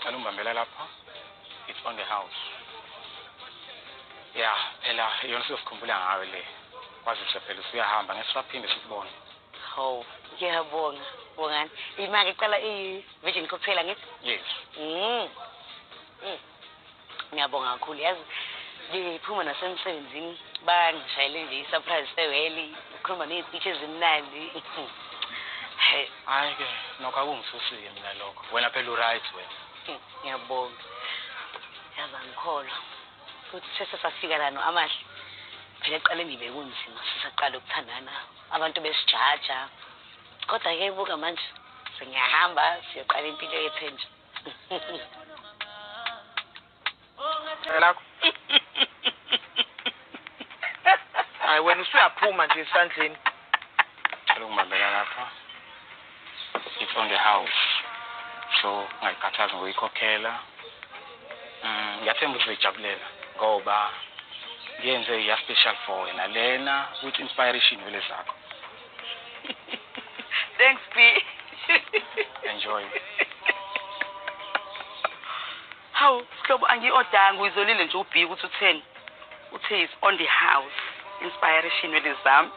ngicela ungibambela lapha. It's on the house. Yeah, phela yona siyosikhumbula ngawe le. Kwazise phela usuyahamba ngesisaphinde sikubone. Hawu, ngiyabonga. Bongani. Imake icala i-virgin kuphela ngithi? Yes. Ngiyabonga kakhulu yazi. Ngiphuma nasemsebenzini bangishayele nje i-surprise seweli. Ukhuluma nezithishi ezimnandi. Hayi ke, nokho akungisusike mina lokho. Wena phela uright wena. Ngiyabonga. Yazi angikholwa. Futhi sesasafika lana amahle. Phela eqaleni ngibe kunzima sisaqala ukuthandana. Abantu besijaja. Kodwa ke buka manje sengiyahamba siyoqala impilo yethu nje. Lakho. Hayi wena usuyaphuma nje esandleni. Ngicela ungibambela lapha. It's on the house. So ngayikhathaza ngokuyikhokhela. Ngiyathemba uzoyijabulela ngoba ngiyenze ya special for wena lena with inspiration vele zakho. Thanks B. Enjoy. Hawu, Hlobo angi-odanga uyizolile nje uB ukuthi utheni. Uthe is on the house. Inspiration vele zami.